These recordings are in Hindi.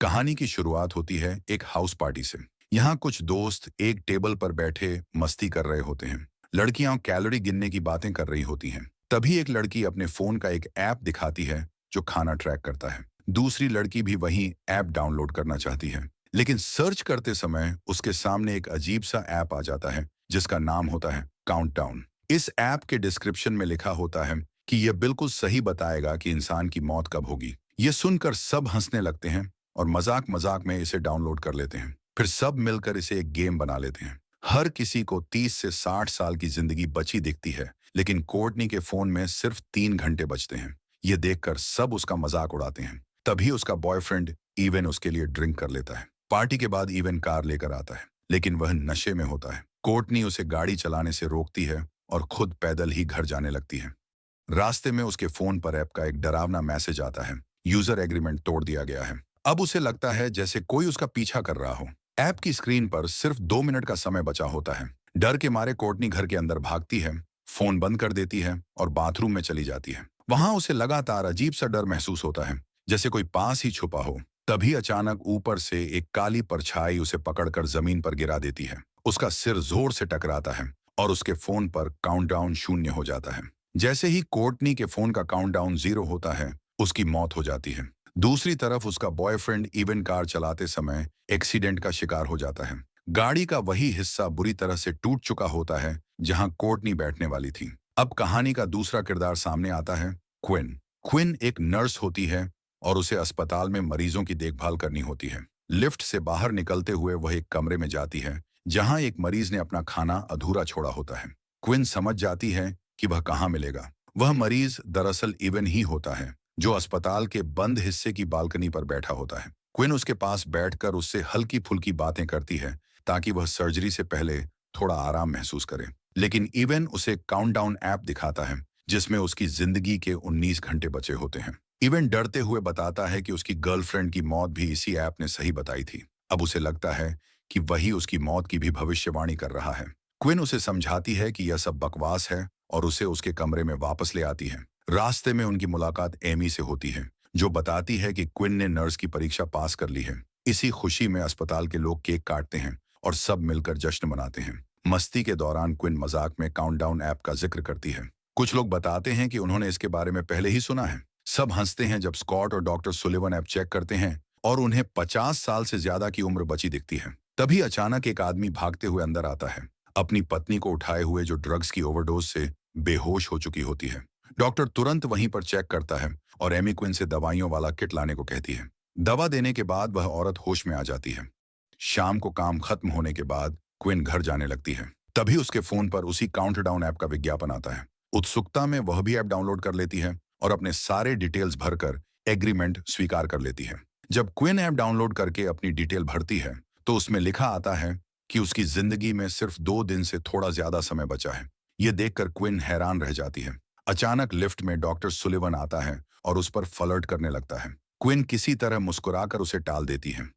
कहानी की शुरुआत होती है एक हाउस पार्टी से। यहाँ कुछ दोस्त एक टेबल पर बैठे मस्ती कर रहे होते हैं। लड़कियां कैलोरी गिनने की बातें कर रही होती हैं। तभी एक लड़की अपने फोन का एक ऐप दिखाती है जो खाना ट्रैक करता है। दूसरी लड़की भी वही ऐप डाउनलोड करना चाहती है, लेकिन सर्च करते समय उसके सामने एक अजीब सा ऐप आ जाता है जिसका नाम होता है काउंटडाउन। इस ऐप के डिस्क्रिप्शन में लिखा होता है कि यह बिल्कुल सही बताएगा कि इंसान की मौत कब होगी। ये सुनकर सब हंसने लगते हैं और मजाक मजाक में इसे डाउनलोड कर लेते हैं। फिर सब मिलकर इसे एक गेम बना लेते हैं। हर किसी को 30 से 60 साल की जिंदगी बची दिखती है, लेकिन कोर्टनी के फोन में सिर्फ 3 घंटे बचते हैं। ये देखकर सब उसका मजाक उड़ाते हैं। तभी उसका बॉयफ्रेंड इवन उसके लिए ड्रिंक कर लेता है। पार्टी के बाद इवन कार लेकर आता है, लेकिन वह नशे में होता है। कोर्टनी उसे गाड़ी चलाने से रोकती है और खुद पैदल ही घर जाने लगती है। रास्ते में उसके फोन पर ऐप का एक डरावना मैसेज आता है, यूजर एग्रीमेंट तोड़ दिया गया है। अब उसे लगता है जैसे कोई उसका पीछा कर रहा हो। ऐप की स्क्रीन पर सिर्फ 2 मिनट का समय बचा होता है। डर के मारे कोर्टनी घर के अंदर भागती है, फोन बंद कर देती है और बाथरूम में चली जाती है। वहां उसे लगातार अजीब सा डर महसूस होता है, जैसे कोई पास ही छुपा हो। तभी अचानक ऊपर से एक काली परछाई उसे पकड़कर जमीन पर गिरा देती है। उसका सिर जोर से टकराता है और उसके फोन पर काउंटडाउन 0 हो जाता है। जैसे ही कोर्टनी के फोन का काउंटडाउन 0 होता है, उसकी मौत हो जाती है। दूसरी तरफ उसका बॉयफ्रेंड इवन कार चलाते समय एक्सीडेंट का शिकार हो जाता है। गाड़ी का वही हिस्सा बुरी तरह से टूट चुका होता है जहां कोर्टनी बैठने वाली थी। अब कहानी का दूसरा किरदार सामने आता है, क्विन। क्विन एक नर्स होती है और उसे अस्पताल में मरीजों की देखभाल करनी होती है। लिफ्ट से बाहर निकलते हुए वह एक कमरे में जाती है जहां एक मरीज ने अपना खाना अधूरा छोड़ा होता है। क्विन समझ जाती है कि वह कहाँ मिलेगा। वह मरीज दरअसल इवन ही होता है, जो अस्पताल के बंद हिस्से की बालकनी पर बैठा होता है। क्विन उसके पास बैठकर उससे हल्की फुल्की बातें करती है ताकि वह सर्जरी से पहले थोड़ा आराम महसूस करे। लेकिन इवन उसे काउंटडाउन ऐप दिखाता है जिसमें उसकी जिंदगी के 19 घंटे बचे होते हैं। इवन डरते हुए बताता है कि उसकी गर्लफ्रेंड की मौत भी इसी ऐप ने सही बताई थी। अब उसे लगता है कि वही उसकी मौत की भी भविष्यवाणी कर रहा है। क्विन उसे समझाती है कि यह सब बकवास है और उसे उसके कमरे में वापस ले आती है। रास्ते में उनकी मुलाकात एमी से होती है, जो बताती है कि क्विन ने नर्स की परीक्षा पास कर ली है। इसी खुशी में अस्पताल के लोग केक काटते हैं और सब मिलकर जश्न मनाते हैं। मस्ती के दौरान क्विन मजाक में काउंटडाउन ऐप का जिक्र करती है। कुछ लोग बताते हैं कि उन्होंने इसके बारे में पहले ही सुना है। सब हंसते हैं जब स्कॉट और डॉक्टर सुलिवन ऐप चेक करते हैं और उन्हें 50 साल से ज्यादा की उम्र बची दिखती है। तभी अचानक एक आदमी भागते हुए अंदर आता है, अपनी पत्नी को उठाए हुए, जो ड्रग्स की ओवरडोज से बेहोश हो चुकी होती है। डॉक्टर तुरंत वहीं पर चेक करता है और एमी क्विन से दवाइयों वाला किट लाने को कहती है। दवा देने के बाद वह औरत होश में आ जाती है। शाम को काम खत्म होने के बाद क्विन घर जाने लगती है। तभी उसके फोन पर उसी काउंटडाउन ऐप का विज्ञापन आता है। उत्सुकता में वह भी ऐप डाउनलोड कर लेती है और अपने सारे डिटेल्स भरकर एग्रीमेंट स्वीकार कर लेती है। जब क्विन ऐप डाउनलोड करके अपनी डिटेल भरती है तो उसमें लिखा आता है कि उसकी जिंदगी में सिर्फ 2 दिन से थोड़ा ज्यादा समय बचा है। यह देखकर क्विन हैरान रह जाती है। अचानक लिफ्ट में डॉक्टर सुलिवन आता है और उस पर फ्लर्ट करने लगता है। क्विन किसी तरह मुस्कुराकर उसे टाल देती है।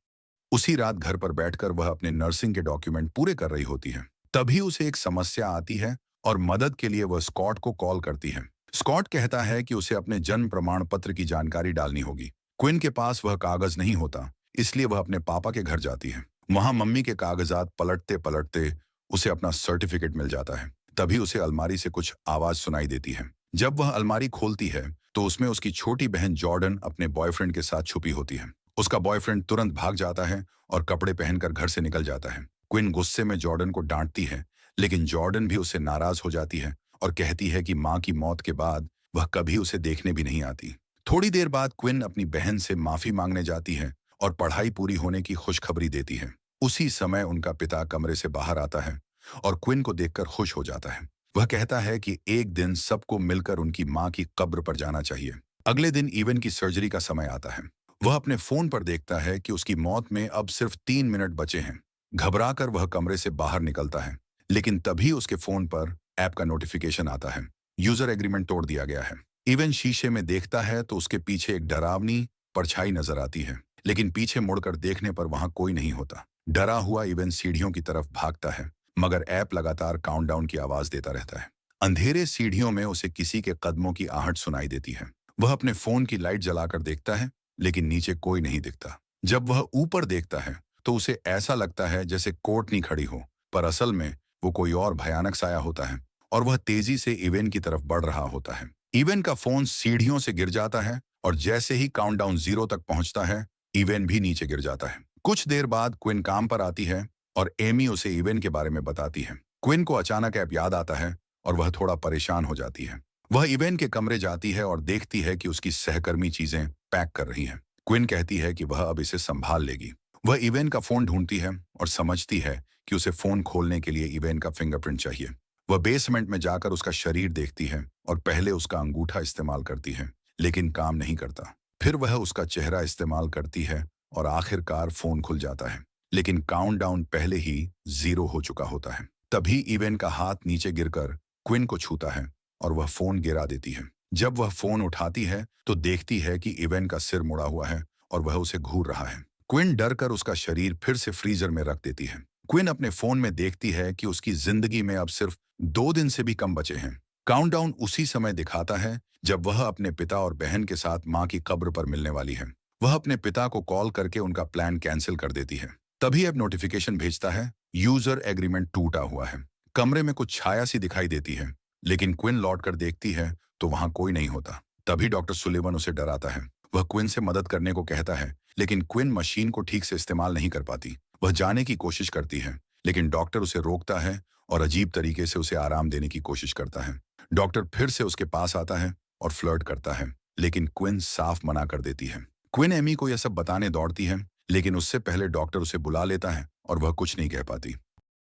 उसी रात घर पर बैठकर वह अपने नर्सिंग के डॉक्यूमेंट पूरे कर रही होती है। तभी उसे एक समस्या आती है और मदद के लिए वह स्कॉट को कॉल करती है। स्कॉट कहता है कि उसे अपने जन्म प्रमाण पत्र की जानकारी डालनी होगी। क्विन के पास वह कागज नहीं होता, इसलिए वह अपने पापा के घर जाती है। वहां मम्मी के कागजात पलटते पलटते उसे अपना सर्टिफिकेट मिल जाता है। तभी उसे अलमारी से कुछ आवाज सुनाई देती है। जब वह अलमारी खोलती है तो उसमें उसकी छोटी बहन जॉर्डन अपने बॉयफ्रेंड के साथ छुपी होती है। उसका बॉयफ्रेंड तुरंत भाग जाता है और कपड़े पहनकर घर से निकल जाता है। क्विन गुस्से में जॉर्डन को डांटती है, लेकिन जॉर्डन भी उससे नाराज हो जाती है और कहती है कि माँ की मौत के बाद वह कभी उसे देखने भी नहीं आती। थोड़ी देर बाद क्विन अपनी बहन से माफी मांगने जाती है और पढ़ाई पूरी होने की खुशखबरी देती है। उसी समय उनका पिता कमरे से बाहर आता है और क्विन को देखकर खुश हो जाता है। वह कहता है कि एक दिन सबको मिलकर उनकी माँ की कब्र पर जाना चाहिए। अगले दिन इवन की सर्जरी का समय आता है। वह अपने फोन पर देखता है कि उसकी मौत में अब सिर्फ 3 मिनट बचे हैं। घबराकर वह कमरे से बाहर निकलता है, लेकिन तभी उसके फोन पर ऐप का नोटिफिकेशन आता है, यूजर एग्रीमेंट तोड़ दिया गया है। इवन शीशे में देखता है तो उसके पीछे एक डरावनी परछाई नजर आती है, लेकिन पीछे मुड़कर देखने पर वहां कोई नहीं होता। डरा हुआ इवन सीढ़ियों की तरफ भागता है, मगर ऐप लगातार काउंटडाउन की आवाज देता रहता है। अंधेरे सीढ़ियों में उसे किसी के कदमों की आहट सुनाई देती है। वह अपने फोन की लाइट जलाकर देखता है, लेकिन नीचे कोई नहीं दिखता। जब वह ऊपर देखता है तो उसे ऐसा लगता है जैसे कोर्टनी खड़ी हो, पर असल में वो कोई और भयानक साया होता है और वह तेजी से इवेन की तरफ बढ़ रहा होता है। इवेन का फोन सीढ़ियों से गिर जाता है और जैसे ही काउंटडाउन 0 तक पहुंचता है, इवेन भी नीचे गिर जाता है। कुछ देर बाद क्विन काम पर आती है और एमी उसे इवेन के बारे में बताती है। क्विन को अचानक ऐप याद आता है और वह थोड़ा परेशान हो जाती है। वह इवेन के कमरे जाती है और देखती है कि उसकी सहकर्मी चीजें पैक कर रही हैं। क्विन कहती है कि वह अब इसे संभाल लेगी। वह इवेन का फोन ढूंढती है और समझती है कि उसे फोन खोलने के लिए इवेन का फिंगरप्रिंट चाहिए। वह बेसमेंट में जाकर उसका शरीर देखती है और पहले उसका अंगूठा इस्तेमाल करती है, लेकिन काम नहीं करता। फिर वह उसका चेहरा इस्तेमाल करती है और आखिरकार फोन खुल जाता है, लेकिन काउंटडाउन पहले ही 0 हो चुका होता है। तभी इवेन का हाथ नीचे गिरकर क्विन को छूता है और वह फोन गिरा देती है। जब वह फोन उठाती है तो देखती है कि इवेन का सिर मुड़ा हुआ है और वह उसे घूर रहा है। क्विन डर कर उसका शरीर फिर से फ्रीजर में रख देती है। क्विन अपने फोन में देखती है कि उसकी जिंदगी में अब सिर्फ 2 दिन से भी कम बचे हैं। काउंटडाउन उसी समय दिखाता है जब वह अपने पिता और बहन के साथ मां की कब्र पर मिलने वाली है। वह अपने पिता को कॉल करके उनका प्लान कैंसिल कर देती है। तभी अब नोटिफिकेशन भेजता है, यूजर एग्रीमेंट टूटा हुआ है। कमरे में कुछ छाया सी दिखाई देती है, लेकिन क्विन लौट कर देखती है तो वहां कोई नहीं होता। तभी डॉक्टर सुलिवन उसे डराता है। वह क्विन से मदद करने को कहता है, लेकिन क्विन मशीन को ठीक से इस्तेमाल नहीं कर पाती। वह जाने की कोशिश करती है, लेकिन डॉक्टर उसे रोकता है और अजीब तरीके से उसे आराम देने की कोशिश करता है। डॉक्टर फिर से उसके पास आता है और फ्लर्ट करता है, लेकिन क्विन साफ मना कर देती है। क्विन एमी को यह सब बताने दौड़ती है, लेकिन उससे पहले डॉक्टर उसे बुला लेता है और वह कुछ नहीं कह पाती।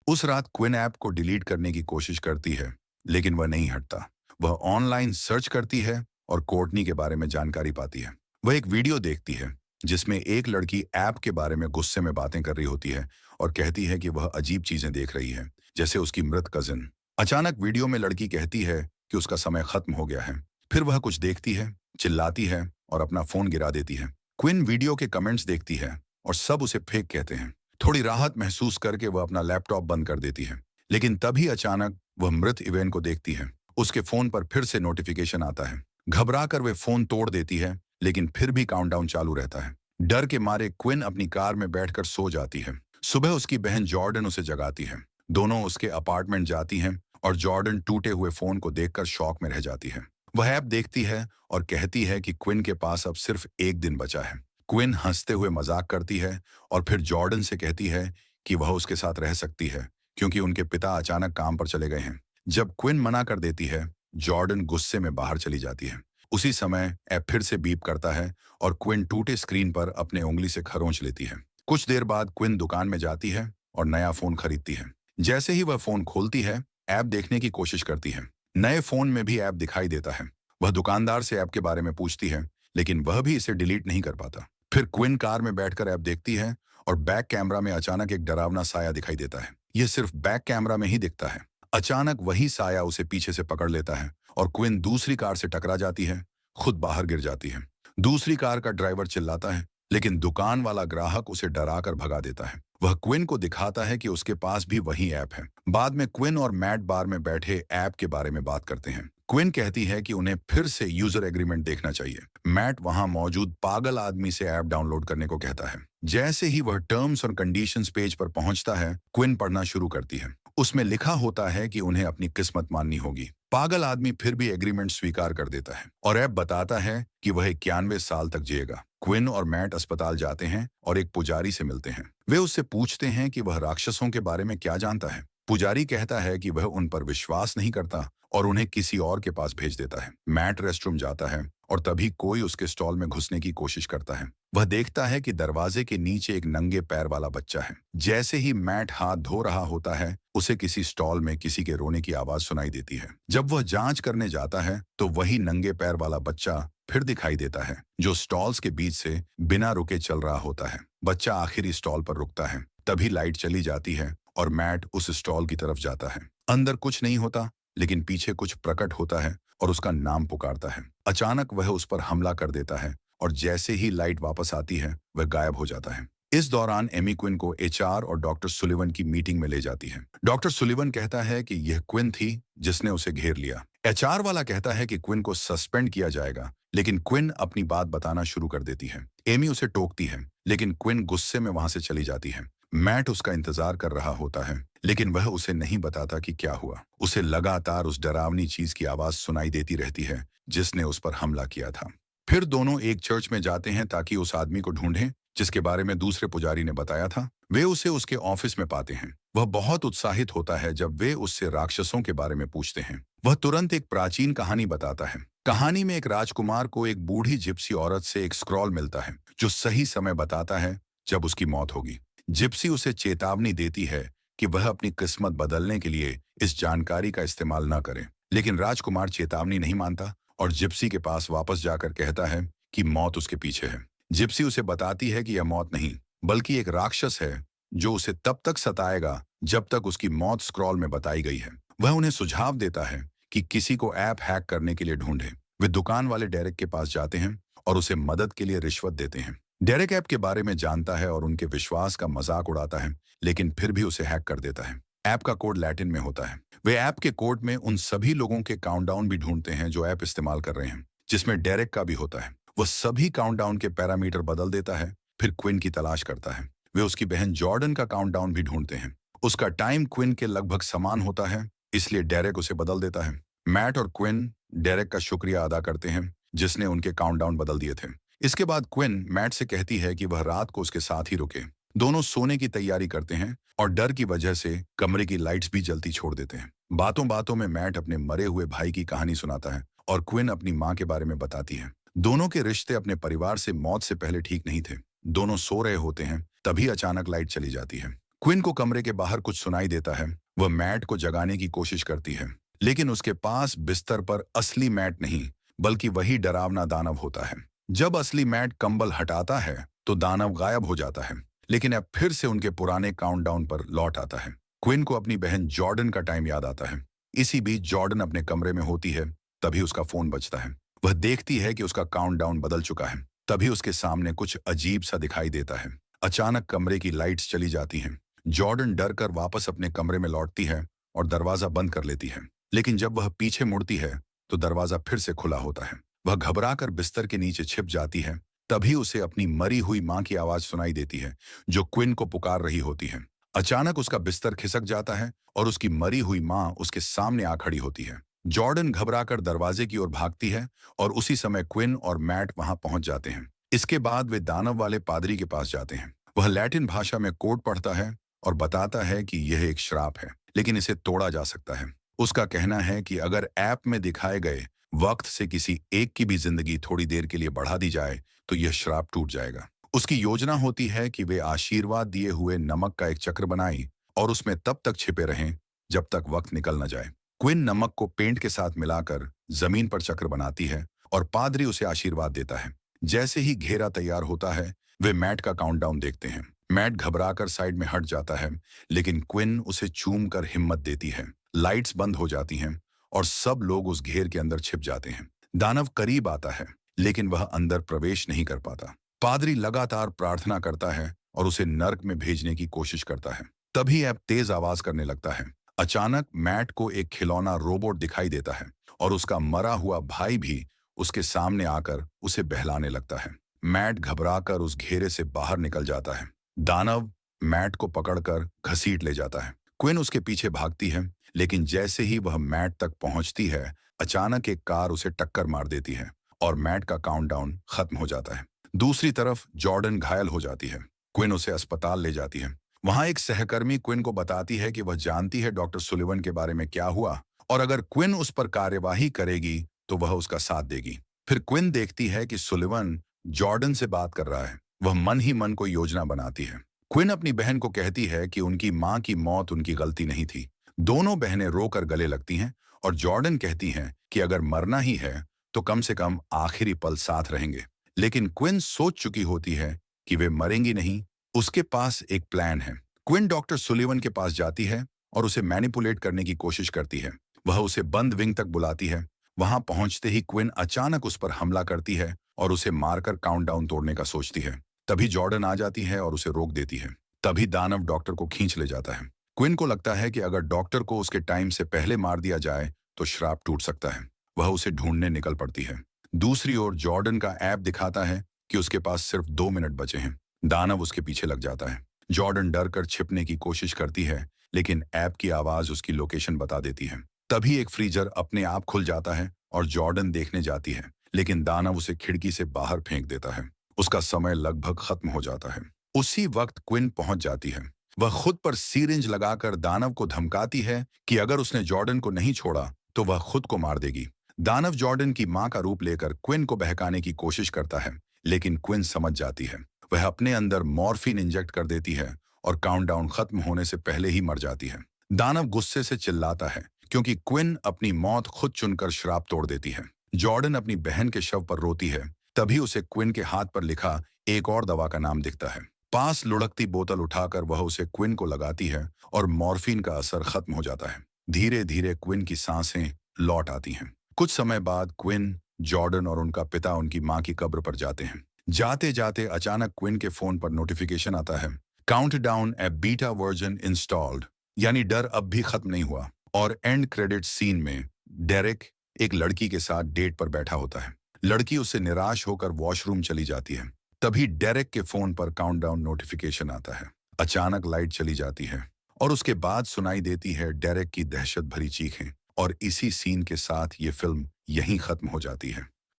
उस रात क्विन ऐप को डिलीट करने की कोशिश करती है, लेकिन वह नहीं हटता। वह ऑनलाइन सर्च करती है और कोर्टनी के बारे में जानकारी पाती है। वह एक वीडियो देखती है जिसमें एक लड़की ऐप के बारे में गुस्से में बातें कर रही होती है और कहती है कि वह अजीब चीजें देख रही है, जैसे उसकी मृत कजिन। अचानक वीडियो में लड़की कहती है कि उसका समय खत्म हो गया है। फिर वह कुछ देखती है, चिल्लाती है और अपना फोन गिरा देती है। क्विन वीडियो के कमेंट्स देखती है और सब उसे फेक कहते हैं। थोड़ी राहत महसूस करके वह अपना लैपटॉप बंद कर देती है, लेकिन तभी अचानक वह मृत इवेन को देखती है। उसके फोन पर फिर से नोटिफिकेशन आता है। घबरा कर वे फोन तोड़ देती है, लेकिन फिर भी काउंटडाउन चालू रहता है। डर के मारे क्विन अपनी कार में बैठकर सो जाती है। सुबह उसकी बहन जॉर्डन उसे जगाती है। दोनों उसके अपार्टमेंट जाती हैं और जॉर्डन टूटे हुए फोन को देखकर शॉक में रह जाती है। वह ऐप देखती है और कहती है कि क्विन के पास अब सिर्फ 1 दिन बचा है। क्विन हंसते हुए मजाक करती है और फिर जॉर्डन से कहती है कि वह उसके साथ रह सकती है, क्योंकि उनके पिता अचानक काम पर चले गए हैं। जब क्विन मना कर देती है, जॉर्डन गुस्से में बाहर चली जाती है। उसी समय ऐप फिर से बीप करता है और क्विन टूटे स्क्रीन पर अपने उंगली से खरोंच लेती है। कुछ देर बाद क्विन दुकान में जाती है और नया फोन खरीदती है। जैसे ही वह फोन खोलती है, ऐप देखने की कोशिश करती है। नए फोन में भी ऐप दिखाई देता है। वह दुकानदार से ऐप के बारे में पूछती है, लेकिन वह भी इसे डिलीट नहीं कर पाता। फिर क्विन कार में बैठकर ऐप देखती है और बैक कैमरा में अचानक एक डरावना साया दिखाई देता है। यह सिर्फ बैक कैमरा में ही दिखता है। अचानक वही साया उसे पीछे से पकड़ लेता है और क्विन दूसरी कार से टकरा जाती है, खुद बाहर गिर जाती है। दूसरी कार का ड्राइवर चिल्लाता है, लेकिन दुकान वाला ग्राहक उसे डराकर भगा देता है। वह क्विन को दिखाता है कि उसके पास भी वही ऐप है। बाद में क्विन और मैट बार में बैठे ऐप के बारे में बात करते हैं। क्विन कहती है कि उन्हें फिर से यूजर एग्रीमेंट देखना चाहिए। मैट वहां मौजूद पागल आदमी से ऐप डाउनलोड करने को कहता है। जैसे ही वह टर्म्स और कंडीशंस पेज पर पहुंचता है, क्विन पढ़ना शुरू करती है। उसमें लिखा होता है कि उन्हें अपनी किस्मत माननी होगी। पागल आदमी फिर भी एग्रीमेंट स्वीकार कर देता है और ऐप बताता है कि वह 91 साल तक जिएगा। क्विन और मैट अस्पताल जाते हैं और एक पुजारी से मिलते हैं। वे उससे पूछते हैं कि वह राक्षसों के बारे में क्या जानता है। पुजारी कहता है कि वह उन पर विश्वास नहीं करता और उन्हें किसी और के पास भेज देता है। मैट रेस्टरूम जाता है और तभी कोई उसके स्टॉल में घुसने की कोशिश करता है। वह देखता है कि दरवाजे के नीचे एक नंगे पैर वाला बच्चा है। जैसे ही मैट हाथ धो रहा होता है, उसे किसी स्टॉल में किसी के रोने की आवाज सुनाई देती है। जब वह जांच करने जाता है तो वही नंगे पैर वाला बच्चा फिर दिखाई देता है, जो स्टॉल्स के बीच से बिना रुके चल रहा होता है। बच्चा आखिरी स्टॉल पर रुकता है। तभी लाइट चली जाती है और मैट उस स्टॉल की तरफ जाता है। अंदर कुछ नहीं होता, लेकिन पीछे कुछ प्रकट होता है और उसका नाम पुकारता है। अचानक वह उस पर हमला कर देता है और जैसे ही लाइट वापस आती है, वह गायब हो जाता है। इस दौरान एमी क्विन को एचआर और डॉक्टर सुलिवन की मीटिंग में ले जाती है। डॉक्टर सुलिवन कहता है कि यह क्विन थी जिसने उसे घेर लिया। एचआर वाला कहता है कि क्विन को सस्पेंड किया जाएगा, लेकिन क्विन अपनी बात बताना शुरू कर देती है। एमी उसे टोकती है, लेकिन क्विन गुस्से में वहां से चली जाती है। मैट उसका इंतजार कर रहा होता है, लेकिन वह उसे नहीं बताता कि क्या हुआ। उसे लगातार उस डरावनी चीज की आवाज सुनाई देती रहती है जिसने उस पर हमला किया था। फिर दोनों एक चर्च में जाते हैं ताकि उस आदमी को ढूंढें जिसके बारे में दूसरे पुजारी ने बताया था। वे उसे उसके ऑफिस में पाते हैं। वह बहुत उत्साहित होता है जब वे उससे राक्षसों के बारे में पूछते हैं। वह तुरंत एक प्राचीन कहानी बताता है। कहानी में एक राजकुमार को एक बूढ़ी जिप्सी औरत से एक स्क्रॉल मिलता है जो सही समय बताता है जब उसकी मौत होगी। जिप्सी उसे चेतावनी देती है कि वह अपनी किस्मत बदलने के लिए इस जानकारी का इस्तेमाल न करे, लेकिन राजकुमार चेतावनी नहीं मानता और जिप्सी के पास वापस जाकर कहता है कि मौत उसके पीछे है। जिप्सी उसे बताती है कि यह मौत नहीं बल्कि एक राक्षस है जो उसे तब तक सताएगा जब तक उसकी मौत स्क्रॉल में बताई गई है। वह उन्हें सुझाव देता है कि किसी को ऐप हैक करने के लिए ढूंढे। वे दुकान वाले डेरेक के पास जाते हैं और उसे मदद के लिए रिश्वत देते हैं। डेरेक ऐप के बारे में जानता है और उनके विश्वास का मजाक उड़ाता है, लेकिन फिर भी उसे हैक कर देता है। ऐप का कोड लैटिन में होता है। वे ऐप के कोड में उन सभी लोगों के काउंटडाउन भी ढूंढते हैं जो ऐप इस्तेमाल कर रहे हैं, जिसमें डेरेक का भी होता है। वह सभी काउंटडाउन के पैरामीटर बदल देता है, फिर क्विन की तलाश करता है। वे उसकी बहन जॉर्डन का काउंटडाउन भी ढूंढते हैं। उसका टाइम क्विन के लगभग समान होता है, इसलिए डेरेक उसे बदल देता है। मैट और क्विन डेरेक का शुक्रिया अदा करते हैं जिसने उनके काउंटडाउन बदल दिए थे। इसके बाद क्विन मैट से कहती है कि वह रात को उसके साथ ही रुके। दोनों सोने की तैयारी करते हैं और डर की वजह से कमरे की लाइट्स भी जलती छोड़ देते हैं। बातों बातों में मैट अपने मरे हुए भाई की कहानी सुनाता है और क्विन अपनी माँ के बारे में बताती है। दोनों के रिश्ते अपने परिवार से मौत से पहले ठीक नहीं थे। दोनों सो रहे होते हैं, तभी अचानक लाइट चली जाती है। क्विन को कमरे के बाहर कुछ सुनाई देता है। वह मैट को जगाने की कोशिश करती है, लेकिन उसके पास बिस्तर पर असली मैट नहीं बल्कि वही डरावना दानव होता है। जब असली मैट कंबल हटाता है तो दानव गायब हो जाता है, लेकिन अब फिर से उनके पुराने काउंटडाउन पर लौट आता है। क्विन को अपनी बहन जॉर्डन का टाइम याद आता है। इसी बीच जॉर्डन अपने कमरे में होती है, तभी उसका फोन बजता है। वह देखती है कि उसका काउंटडाउन बदल चुका है। तभी उसके सामने कुछ अजीब सा दिखाई देता है। अचानक कमरे की लाइट्स चली जाती हैं। जॉर्डन डर कर वापस अपने कमरे में लौटती है और दरवाजा बंद कर लेती है, लेकिन जब वह पीछे मुड़ती है तो दरवाजा फिर से खुला होता है। वह घबराकर बिस्तर के नीचे छिप जाती है। तभी उसे अपनी मरी हुई माँ की आवाज सुनाई देती है जो क्विन को पुकार रही होती है। अचानक उसका बिस्तर खिसक जाता है और उसकी मरी हुई माँ उसके सामने आ खड़ी होती है। जॉर्डन घबराकर दरवाजे की ओर भागती है और उसी समय क्विन और मैट वहां पहुंच जाते हैं। इसके बाद वे दानव वाले पादरी के पास जाते हैं। वह लैटिन भाषा में कोड पढ़ता है और बताता है कि यह एक श्राप है, लेकिन इसे तोड़ा जा सकता है। उसका कहना है कि अगर ऐप में दिखाए गए वक्त से किसी एक की भी जिंदगी थोड़ी देर के लिए बढ़ा दी जाए तो यह श्राप टूट जाएगा। उसकी योजना होती है कि वे आशीर्वाद दिए हुए नमक का एक चक्र बनाएं और उसमें तब तक छिपे रहें जब तक वक्त निकल न जाए। क्विन नमक को पेंट के साथ मिलाकर जमीन पर चक्र बनाती है और पादरी उसे आशीर्वाद देता है। जैसे ही घेरा तैयार होता है, वे मैट का काउंटडाउन देखते हैं। मैट घबराकर साइड में हट जाता है, लेकिन क्विन उसे चूम कर हिम्मत देती है। लाइट्स बंद हो जाती हैं और सब लोग उस घेर के अंदर छिप जाते हैं। दानव करीब आता है, लेकिन वह अंदर प्रवेश नहीं कर पाता। पादरी लगातार प्रार्थना करता है और उसे नर्क में भेजने की कोशिश करता है। तभी ऐप तेज आवाज करने लगता है। अचानक मैट को एक खिलौना रोबोट दिखाई देता है और उसका मरा हुआ भाई भी उसके सामने आकर उसे बहलाने लगता है। मैट घबराकर उस घेरे से बाहर निकल जाता है। दानव मैट को पकड़कर घसीट ले जाता है। क्विन उसके पीछे भागती है, लेकिन जैसे ही वह मैट तक पहुंचती है, अचानक एक कार उसे टक्कर मार देती है और मैट का काउंटडाउन खत्म हो जाता है। दूसरी तरफ जॉर्डन घायल हो जाती है। क्विन उसे अस्पताल ले जाती है। वहां एक सहकर्मी क्विन को बताती है कि वह जानती है डॉक्टर सुलिवन के बारे में क्या हुआ और अगर क्विन उस पर कार्यवाही करेगी तो वह उसका साथ देगी। फिर क्विन देखती है कि सुलिवन जॉर्डन से बात कर रहा है। वह मन ही मन कोई योजना बनाती है। क्विन अपनी बहन को कहती है कि उनकी माँ की मौत उनकी गलती नहीं थी। दोनों बहनें रोकर गले लगती हैं और जॉर्डन कहती हैं कि अगर मरना ही है तो कम से कम आखिरी पल साथ रहेंगे। लेकिन क्विन सोच चुकी होती है कि वे मरेंगी नहीं। उसके पास एक प्लान है। क्विन डॉक्टर सुलिवन के पास जाती है और उसे मैनिपुलेट करने की कोशिश करती है। वह उसे बंद विंग तक बुलाती है। वहां पहुंचते ही क्विन अचानक उस पर हमला करती है और उसे मारकर काउंटडाउन तोड़ने का सोचती है। तभी जॉर्डन आ जाती है और उसे रोक देती है। तभी दानव डॉक्टर को खींच ले जाता है। क्विन को लगता है कि अगर डॉक्टर को उसके टाइम से पहले मार दिया जाए तो श्राप टूट सकता है। वह उसे ढूंढने निकल पड़ती है। दूसरी ओर जॉर्डन का ऐप दिखाता है कि उसके पास सिर्फ 2 मिनट बचे हैं। दानव उसके पीछे लग जाता है। जॉर्डन डर कर छिपने की कोशिश करती है, लेकिन ऐप की आवाज उसकी लोकेशन बता देती है। तभी एक फ्रीजर अपने आप खुल जाता है और जॉर्डन देखने जाती है, लेकिन दानव उसे खिड़की से बाहर फेंक देता है। उसका समय लगभग खत्म हो जाता है। उसी वक्त क्विन पहुंच जाती है। वह खुद पर सीरिंज लगाकर दानव को धमकाती है कि अगर उसने जॉर्डन को नहीं छोड़ा तो वह खुद को मार देगी। दानव जॉर्डन की मां का रूप लेकर क्विन को बहकाने की कोशिश करता है, लेकिन क्विन समझ जाती है। वह अपने अंदर मॉर्फिन इंजेक्ट कर देती है और काउंटडाउन खत्म होने से पहले ही मर जाती है। दानव गुस्से से चिल्लाता है क्योंकि क्विन अपनी मौत खुद चुनकर श्राप तोड़ देती है। जॉर्डन अपनी बहन के शव पर रोती है। तभी उसे क्विन के हाथ पर लिखा एक और दवा का नाम दिखता है। पास लुढ़कती बोतल उठाकर वह उसे क्विन को लगाती है और मॉर्फिन का असर खत्म हो जाता है। धीरे धीरे क्विन की सांसें लौट आती हैं। कुछ समय बाद क्विन, जॉर्डन और उनका पिता उनकी मां की कब्र पर जाते हैं। जाते जाते अचानक क्विन के फोन पर नोटिफिकेशन आता है, काउंटडाउन ए बीटा वर्जन इंस्टॉल्ड, यानी डर अब भी खत्म नहीं हुआ। और एंड क्रेडिट सीन में डेरेक एक लड़की के साथ डेट पर बैठा होता है। लड़की उससे निराश होकर वॉशरूम चली जाती है। तभी डेरेक के फोन पर काउंटडाउन नोटिफिकेशन आता है। अचानक लाइट चली जाती है और उसके बाद सुनाई देती है डेरेक की दहशत भरी चीखें। और इसी सीन के साथ ये फिल्म यहीं खत्म हो जाती है।